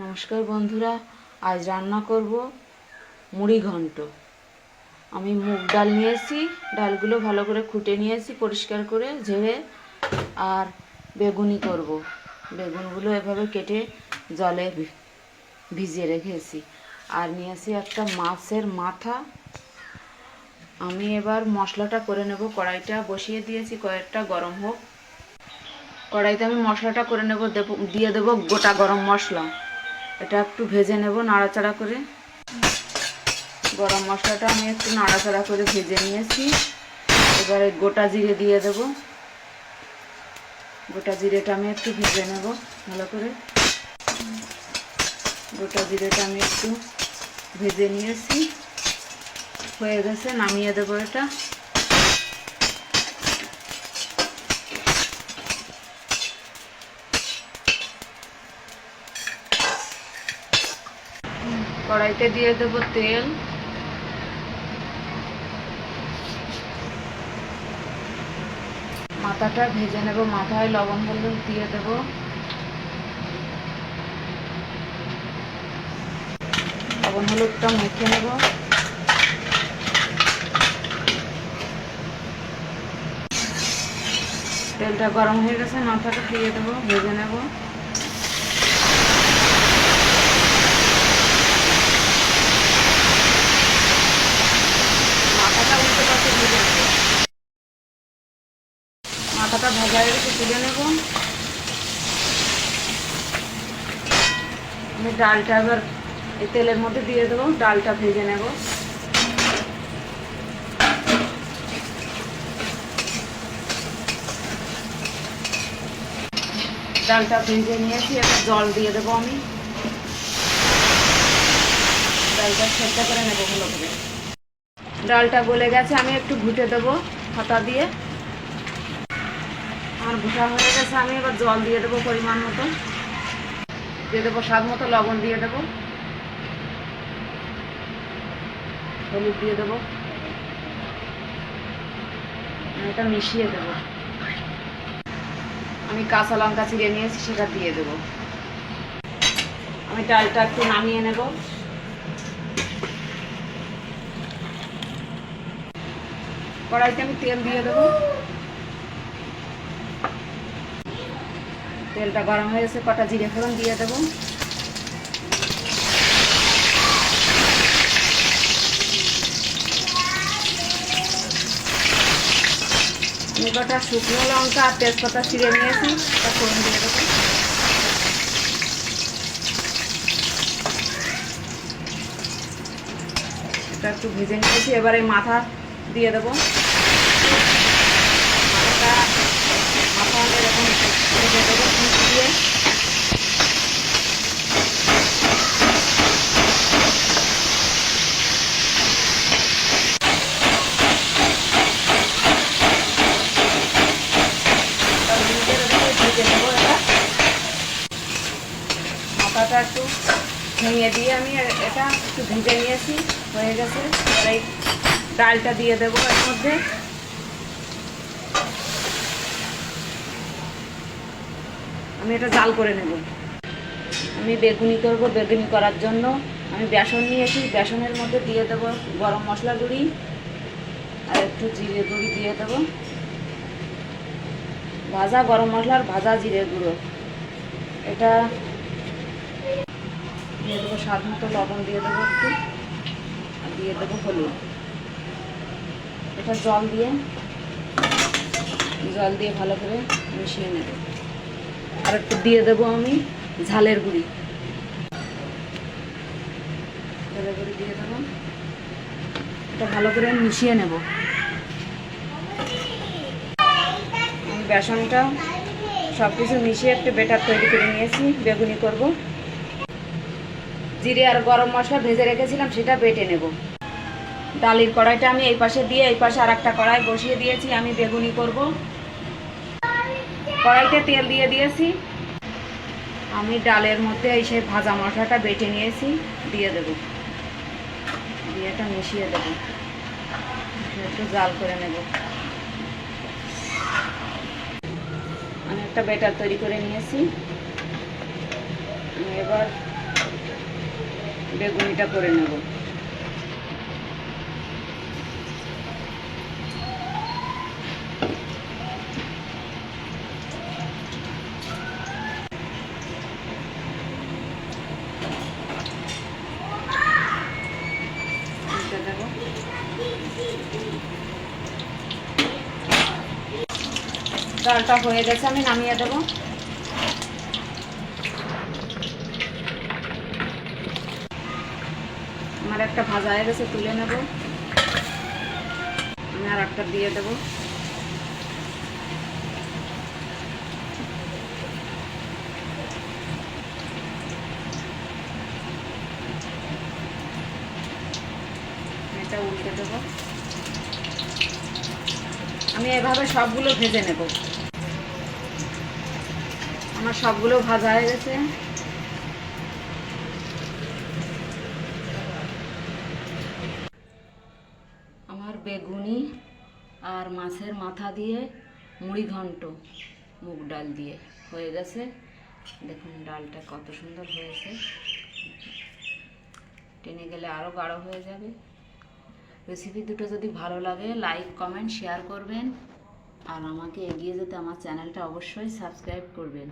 নমস্কার বন্ধুরা, আজ রান্না করব মুড়ি ঘন্ট। আমি মুগ ডাল নিয়েছি, ডালগুলো ভালো করে খুঁটে নিয়েছি পরিষ্কার করে ঝেড়ে। আর বেগুনি করব, বেগুনগুলো এভাবে কেটে জলে ভিজিয়ে রেখেছি। আর নিয়েছি একটা মাছের মাথা। আমি এবার মশলাটা করে নেব। কড়াইটা বসিয়ে দিয়েছি, কয়েকটা গরম হোক। কড়াইতে আমি মশলাটা করে নেব, দিয়ে দেব গোটা গরম মশলা। এটা একটু ভেজে নেব নাড়াচাড়া করে। গরম মশলাটা আমি একটু নাড়াচাড়া করে ভেজে নিয়েছি। এবারে গোটা জিরে দিয়ে দেব। গোটা জিরেটা আমি একটু ভেজে নেব ভালো করে। গোটা জিরেটা আমি একটু ভেজে নিয়েছি, হয়ে গেছে, নামিয়ে দেবো এটা। কড়াইতে দিয়ে দেব তেল। মাথাটা ভেজে নেব, মাথায় লবণ হলুদ দিয়ে দেব। লবণ হলুদটা মেখে নেব। তেলটা গরম হয়ে গেছে, মাথাটা দিয়ে দেবো, ভেজে নেব। মাথাটা উল্টে পাশে ভেজে নেব। মাথাটা ভাজা হয়ে গেছে, তুলে নেব। আমি ডালটা এবার এই তেলের মধ্যে দিয়ে দেবো, ডালটা ভেজে নেব। ডালটা ভেজে নিয়েছি, এবার জল দিয়ে দেবো আমি। ডালটা সেদ্ধ করে নেবো ভালো করে। ডালটা গলে গেছে, আমি একটু ঘুটে দেবো হাতা দিয়ে। আমার ঘুটা হয়ে গেছে, আমি এবার জল দিয়ে দেবো পরিমাণ মতো। দিয়ে দেবো স্বাদ মতো লবণ, দিয়ে দেবো হলুদ, দিয়ে দেবো। এটা মিশিয়ে দেবো। আমি কাঁচা লঙ্কা চিড়ে নিয়েছি, সেটা দিয়ে দেবো। আমি ডালটা একটু নামিয়ে নেব। কড়াইতে আমি তেল দিয়ে দেবো। তেলটা গরম হয়ে গেছে, কটা জিরে ফোড়ন দিয়ে দেবো। আমি কটা শুকনো লঙ্কা আর তেজপাতা ছিঁড়ে নিয়েছি, তা ফোড়ন দিয়ে দেবো। এটা একটু ভেজে নিয়েছি, এবার এই মাথা দিয়ে দেবো। মাথা এরকম ভেজে দেবো দিয়ে। মাথাটা একটু ভেঙে দিয়ে আমি এটা একটু ভেজে নিয়েছি, হয়ে গেছে। এবার এই ডালটা দিয়ে দেবো এর মধ্যে। আমি এটা জাল করে নেব। আমি বেগুনি করব, বেগুনি করার জন্য আমি বেসন নিয়েছি। বেসনের মধ্যে দিয়ে দেবো গরম মশলা গুঁড়ি আর একটু জিরে গুঁড়ি দিয়ে দেবো। ভাজা গরম মশলার ভাজা জিরে গুঁড়ো, এটা দিয়ে দেবো। স্বাদ মতো লবণ দিয়ে দেবো একটু, আর দিয়ে দেবো হলুদ। এটা জল দিয়ে ভালো করে মিশিয়ে নেব। আর একটু দিয়ে দেবো আমি ঝালের গুঁড়ি দিয়ে দেবো। এটা ভালো করে মিশিয়ে নেব। আমি বেসনটা সব কিছু মিশিয়ে একটু ব্যাটার তৈরি করে নিয়েছি, বেগুনি করব। জিরে আর গরম মশলা ভেজে রেখেছিলাম, সেটা বেটে নেব। ডালের কড়াইটা আমি এই পাশে দিয়ে এই পাশে আর একটা কড়াই বসিয়ে দিয়েছি, আমি বেগুনি করব। কড়াইতে তেল দিয়ে দিয়েছি। আমি ডালের মধ্যে এই সেই ভাজা মশলাটা বেটে নিয়েছি, দিয়ে দেব। দিয়ে এটা মিশিয়ে দেব, একটু জাল করে নেব। আমি একটা ব্যাটার তৈরি করে নিয়েছি। এবার বেগুনিটা করে নেব। ডালটা হয়ে গেছে, আমি নামিয়ে দেবো। আমার একটা ভাজা হয়ে গেছে, তুলে নেব। আমি আর একটা দিয়ে দেবো। এটা উল্টে দেবো। আমি এভাবে সবগুলো ভেজে নেব। আমার সবগুলো ভাজা হয়ে গেছে। আমার বেগুনি আর মাছের মাথা দিয়ে মুড়ি ঘন্ট মুগ ডাল দিয়ে হয়ে গেছে। দেখুন ডালটা কত সুন্দর হয়েছে, টেনে গেলে আরও গাঢ় হয়ে যাবে। রেসিপি দুটো যদি ভালো লাগে লাইক কমেন্ট শেয়ার করবেন, আর আমাকে এগিয়ে যেতে আমার চ্যানেলটা অবশ্যই সাবস্ক্রাইব করবেন।